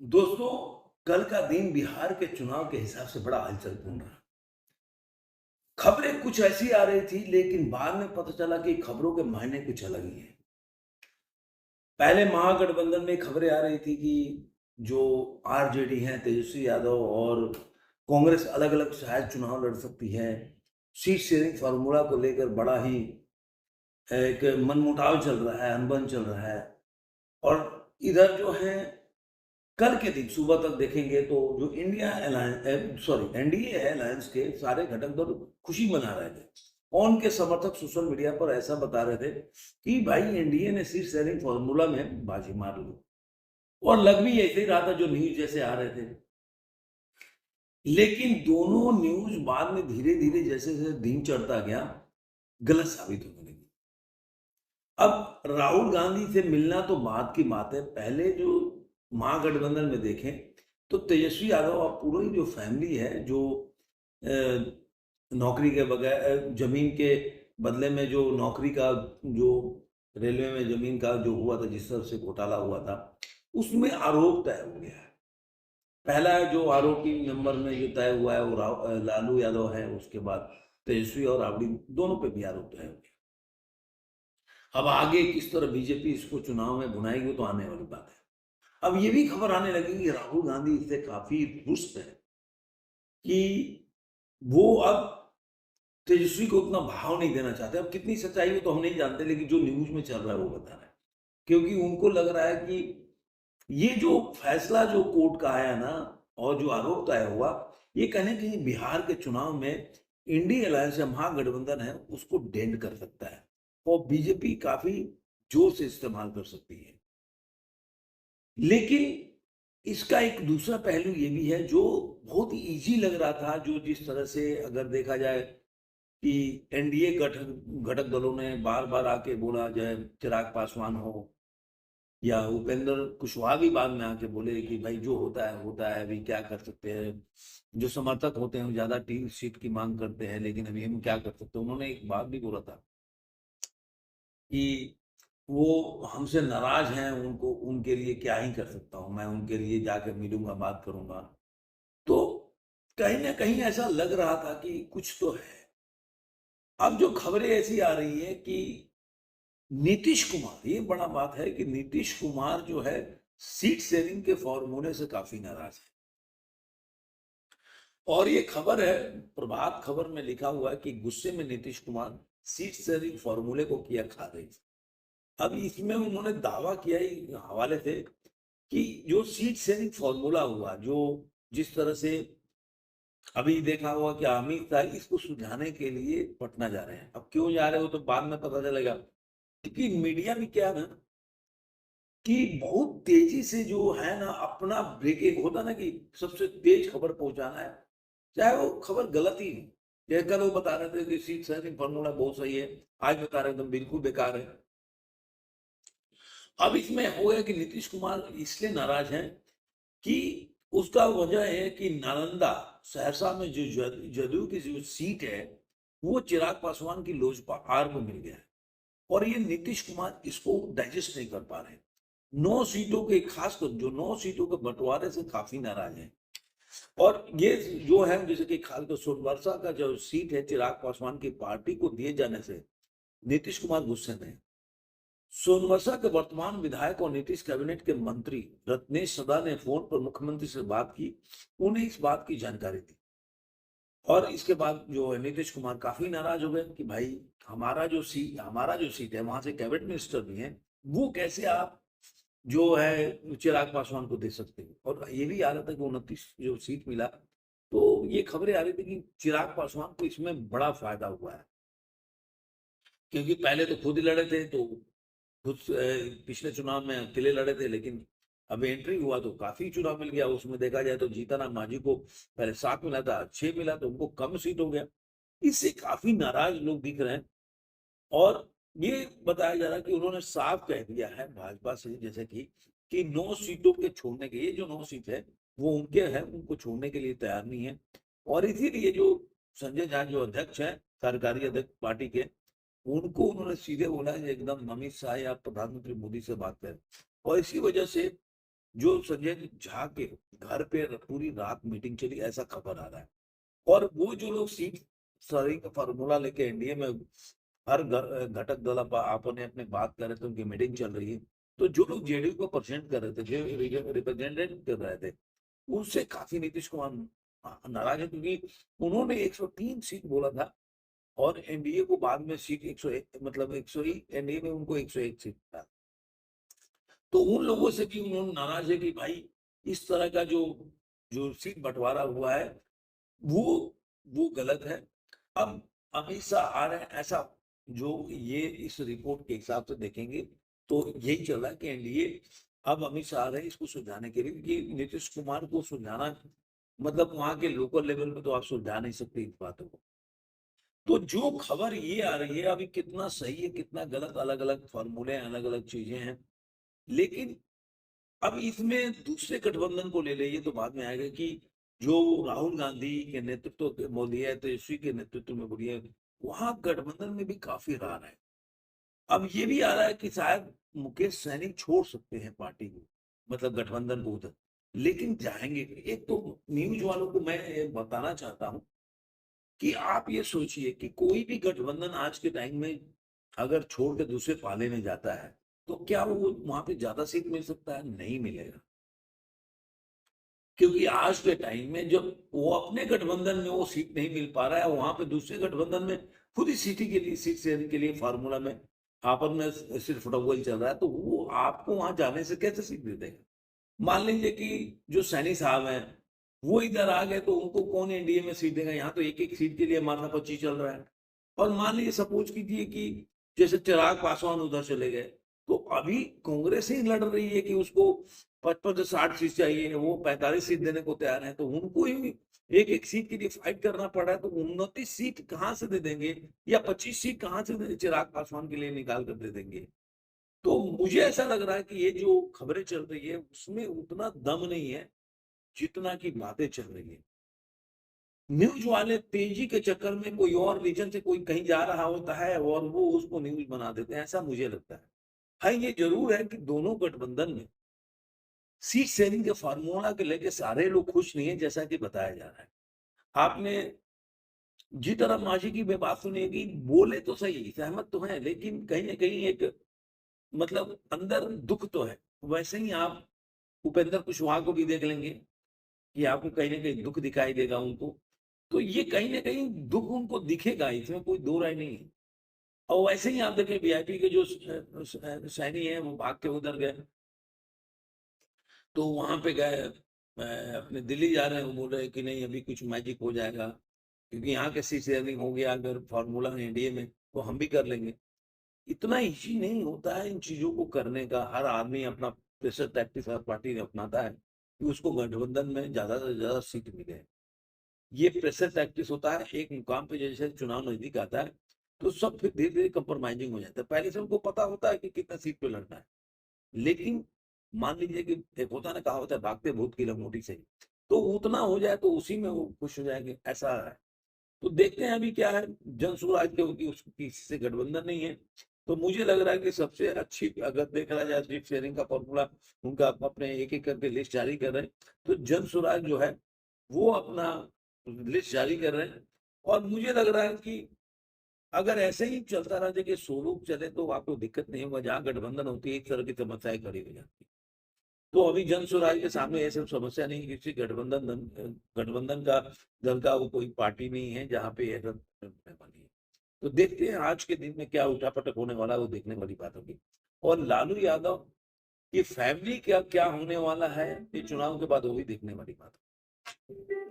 दोस्तों, कल का दिन बिहार के चुनाव के हिसाब से बड़ा हलचलपूर्ण रहा। खबरें कुछ ऐसी आ रही थी, लेकिन बाद में पता चला कि खबरों के मायने कुछ अलग ही हैं। पहले महागठबंधन में खबरें आ रही थी कि जो आरजेडी है, तेजस्वी यादव और कांग्रेस अलग-अलग शायद चुनाव लड़ सकती है। सीट शेयरिंग फार्मूला को लेकर बड़ा ही एक मनमुटाव चल रहा है, अनबन चल रहा है। और इधर जो है, कल के दिन सुबह तक देखेंगे तो जो इंडिया अलायंस एनडीए है अलायंस के सारे घटक दल खुशी मना रहे थे। और उनके समर्थक सोशल मीडिया पर ऐसा बता रहे थे कि भाई एनडीए ने सीट शेयरिंग फॉर्मूला में बाजी मार ली। और लग भी ऐसे ही रहा था जो न्यूज जैसे आ रहे थे। लेकिन दोनों न्यूज बाद में धीरे धीरे जैसे जैसे दिन चढ़ता गया, गलत साबित होने लगी। अब राहुल गांधी से मिलना तो बात की बात है। पहले जो महागठबंधन में देखें तो तेजस्वी यादव और पूरी जो फैमिली है, जो नौकरी के बगैर जमीन के बदले में जो नौकरी का, जो रेलवे में जमीन का जो हुआ था, जिस तरह से घोटाला हुआ था, उसमें आरोप तय हो गया है। पहला जो आरोपी नंबर में जो तय हुआ है वो लालू यादव है। उसके बाद तेजस्वी और राबड़ी दोनों पे भी आरोप तय हो गया। अब आगे किस तरह बीजेपी इसको चुनाव में भुनाएगी वो तो आने वाली बात है। अब ये भी खबर आने लगी कि राहुल गांधी इससे काफी रुष्ट है कि वो अब तेजस्वी को उतना भाव नहीं देना चाहते। अब कितनी सच्चाई हो तो हम नहीं जानते, लेकिन जो न्यूज में चल रहा है वो बता रहा है। क्योंकि उनको लग रहा है कि ये जो फैसला जो कोर्ट का आया ना, और जो आरोप तय हुआ, ये कहीं ना कहीं बिहार के चुनाव में इंडी अलायंस या महागठबंधन है उसको डेंट कर सकता है। और बीजेपी काफी जोर से इस्तेमाल कर सकती है। लेकिन इसका एक दूसरा पहलू ये भी है जो बहुत इजी लग रहा था, जो जिस तरह से अगर देखा जाए कि एनडीए घटक घटक दलों ने बार बार आके बोला, चाहे चिराग पासवान हो या उपेंद्र कुशवाहा भी बाद में आके बोले कि भाई जो होता है, अभी क्या कर सकते हैं। जो समर्थक होते हैं वो ज्यादा टी सीट की मांग करते हैं, लेकिन अभी हम क्या कर सकते हैं। उन्होंने एक बात भी बोला था कि वो हमसे नाराज हैं, उनको उनके लिए क्या ही कर सकता हूँ मैं, उनके लिए जाकर मिलूंगा, बात करूंगा। तो कहीं ना कहीं ऐसा लग रहा था कि कुछ तो है। अब जो खबरें ऐसी आ रही है कि नीतीश कुमार, ये बड़ा बात है कि नीतीश कुमार जो है सीट शेयरिंग के फॉर्मूले से काफी नाराज है। और ये खबर है, प्रभात खबर में लिखा हुआ है कि गुस्से में नीतीश कुमार सीट शेयरिंग फॉर्मूले को किया खा रही। अब इसमें उन्होंने दावा किया ही हवाले से कि जो सीट शेयरिंग फॉर्मूला हुआ, जो जिस तरह से अभी देखा हुआ कि अमित शाह इसको सुझाने के लिए पटना जा रहे हैं। अब क्यों जा रहे हो तो बाद में पता चलेगा। क्योंकि मीडिया में क्या है ना कि बहुत तेजी से जो है ना अपना ब्रेकिंग होता ना कि सबसे तेज खबर पहुंचाना है, चाहे वो खबर गलत ही हो। जैसे कल वो बता रहे थे कि सीट शेयरिंग फॉर्मूला बहुत सही है, आज बता रहे एकदम बिल्कुल बेकार है। अब इसमें हो गया कि नीतीश कुमार इसलिए नाराज हैं कि उसका वजह है कि नालंदा सहरसा में जो जदयू की जो सीट है वो चिराग पासवान की लोजपा आर को मिल गया है। और ये नीतीश कुमार इसको डाइजेस्ट नहीं कर पा रहे। 9 सीटों के, खासकर जो 9 सीटों के बंटवारे से काफी नाराज है। और ये जो है, जैसे कि खासकर सोनवर्षा का जो सीट है चिराग पासवान की पार्टी को दिए जाने से नीतीश कुमार गुस्से में है। सोनवर्षा के वर्तमान विधायक और नीतीश कैबिनेट के मंत्री रत्नेश सदा ने फोन पर मुख्यमंत्री से बात की, उन्हें इस बात की जानकारी दी। और इसके बाद जो है नीतीश कुमार काफी नाराज हो गए कि भाई हमारा जो सीट है वहां से कैबिनेट मिनिस्टर भी है, वो कैसे आप जो है चिराग पासवान को दे सकते हो। और ये भी आ रहा था कि 29 जो सीट मिला, तो ये खबरें आ रही थी कि चिराग पासवान को इसमें बड़ा फायदा हुआ है। क्योंकि पहले तो खुद ही लड़े थे, तो खुद पिछले चुनाव में अकेले लड़े थे, लेकिन अब एंट्री हुआ तो काफी चुनाव मिल गया। उसमें देखा जाए तो जीतन मांझी को पहले 7 मिला था, 6 मिला, तो उनको कम सीट हो गया। इससे काफी नाराज लोग दिख रहे हैं। और ये बताया जा रहा है कि उन्होंने साफ कह दिया है भाजपा से, जैसे कि 9 सीटों के छोड़ने के, ये जो 9 सीट है वो उनके हैं, उनको छोड़ने के लिए तैयार नहीं है। और इसीलिए जो संजय झा जो अध्यक्ष है, कार्यकारी अध्यक्ष पार्टी के, उनको उन्होंने सीधे बोला है एकदम अमित शाह या प्रधानमंत्री मोदी से बात करें। और इसी वजह से जो संजय झा के घर पे पूरी रात मीटिंग चली, ऐसा खबर आ रहा है। और वो जो लोग सीट सारी का फॉर्मूला लेके एनडीए में हर घटक दल आपस में अपने बात कर रहे थे, उनकी मीटिंग चल रही है, तो जो लोग जेडीयू को परसेंट कर रहे थे, जो रिप्रेजेंटेट कर रहे थे, उससे काफी नीतीश कुमार नाराज है, क्योंकि उन्होंने 103 सीट बोला था और एनडीए को बाद में सीट 101, मतलब 101, एनडीए में उनको 101 सीट था। तो उन लोगों से भी उन्होंने नाराज है कि भाई इस तरह का जो जो सीट बंटवारा हुआ है वो वो गलत है। अब अमित शाह आ रहे हैं, ऐसा जो ये इस रिपोर्ट के हिसाब से देखेंगे तो यही चल रहा है कि एनडीए अब अमित शाह आ रहे हैं इसको सुलझाने के लिए, क्योंकि नीतीश कुमार को सुलझाना मतलब वहां के लोकल लेवल पे तो आप सुलझा नहीं सकते इस बातों को। तो जो खबर ये आ रही है, अभी कितना सही है कितना गलत, अलग अलग फॉर्मूले अलग अलग चीजें हैं, लेकिन अब इसमें दूसरे गठबंधन को ले लीजिए तो बाद में आएगा कि जो राहुल गांधी के नेतृत्व में बोली है, तेजस्वी के नेतृत्व में बोली है, वहां गठबंधन में भी काफी रार है। अब ये भी आ रहा है कि शायद मुकेश सहनी छोड़ सकते हैं पार्टी को, मतलब गठबंधन को उधर, लेकिन जाएंगे। एक तो न्यूज वालों को मैं बताना चाहता हूं कि आप ये सोचिए कि कोई भी गठबंधन आज के टाइम में अगर छोड़ के दूसरे पाले में जाता है तो क्या वो वहां पे ज्यादा सीट मिल सकता है? नहीं मिलेगा, क्योंकि आज के टाइम में जब वो अपने गठबंधन में वो सीट नहीं मिल पा रहा है, वहां पे दूसरे गठबंधन में खुद ही सीटी के लिए सीट शेयरिंग के लिए फार्मूला में आपस में सिर्फ फुटबॉल चल रहा है, तो वो आपको वहां जाने से कैसे सीट दे देगा? मान लीजिए कि जो सैनी साहब हैं वो इधर आ गए तो उनको कौन एनडीए में सीट देगा? यहाँ तो एक एक सीट के लिए माथापच्ची चल रहा है। और मान लीजिए सपोज कीजिए कि जैसे चिराग पासवान उधर चले गए, तो अभी कांग्रेस ही लड़ रही है कि उसको 55 से 60 सीट चाहिए, वो 45 सीट देने को तैयार है, तो उनको ही एक एक सीट के लिए फाइट करना पड़ा है। तो 29 सीट कहाँ से दे देंगे, या 25 सीट कहाँ से चिराग पासवान के लिए निकाल कर दे देंगे? तो मुझे ऐसा लग रहा है कि ये जो खबरें चल रही है उसमें उतना दम नहीं है जितना की बातें चल रही है। न्यूज वाले तेजी के चक्कर में कोई और रीजन से कोई कहीं जा रहा होता है और वो उसको न्यूज बना देते हैं, ऐसा मुझे लगता है। हाँ, ये जरूर है कि दोनों गठबंधन में सीट शेयरिंग के फार्मूला के लेके सारे लोग खुश नहीं है, जैसा कि बताया जा रहा है। आपने जीतन मांझी की मैं बात सुनी है कि बोले तो सही, सहमत तो है, लेकिन कहीं ना कहीं एक मतलब अंदर दुख तो है। वैसे ही आप उपेंद्र कुशवाहा को भी देख लेंगे कि आपको कहीं ना कहीं दुख दिखाई देगा उनको। तो ये कहीं ना कहीं दुख उनको दिखेगा, इसमें कोई दो राय नहीं है। और वैसे ही आप देखें वीआईपी के जो सैनी है वो भाग के उधर गए, तो वहां पे गए अपने दिल्ली जा रहे हैं, वो बोल रहे हैं कि नहीं अभी कुछ मैजिक हो जाएगा, क्योंकि यहाँ के सीट शेयरिंग हो गया अगर फॉर्मूला एनडीए में तो हम भी कर लेंगे। इतना इजी नहीं होता है इन चीजों को करने का। हर आदमी अपना प्रेशर टैक्टिस हर पार्टी अपनाता है कि उसको गठबंधन में ज्यादा से ज्यादा सीट मिले। ये प्रेशर टैक्टिस होता है, एक मुकाम पे जैसे चुनाव नजदीक आता है तो सब फिर धीरे धीरे कंप्रोमाइजिंग हो जाता है। पहले से उनको पता होता है कि कितना सीट पे लड़ना है, लेकिन मान लीजिए कि एक होता है ना, कहा होता है भागते भूत की लंगोटी से, तो उतना हो जाए तो उसी में वो खुश हो जाएंगे, ऐसा है। तो देखते हैं अभी क्या है। जनसुराज के होगी उसको किसी से गठबंधन नहीं है, तो मुझे लग रहा है कि सबसे अच्छी अगर देखा जाए सीट शेयरिंग का फॉर्मूला, उनका अपने एक एक करके लिस्ट जारी कर रहे हैं, तो जनसुराज जो है वो अपना लिस्ट जारी कर रहे हैं। और मुझे लग रहा है कि अगर ऐसे ही चलता रहा कि सोलो चले तो आपको दिक्कत नहीं होगा। जहां गठबंधन होती है एक तरह की समस्याएं खड़ी हो जाती है। तो अभी जन सुराज के सामने ऐसे समस्या नहीं, किसी गठबंधन का दल का वो कोई पार्टी नहीं है जहाँ पे ऐसा बनी है। तो देखते हैं आज के दिन में क्या उठापटक होने वाला है, वो देखने वाली बात होगी। और लालू यादव की फैमिली क्या क्या होने वाला है ये चुनाव के बाद, वो भी देखने वाली बात है।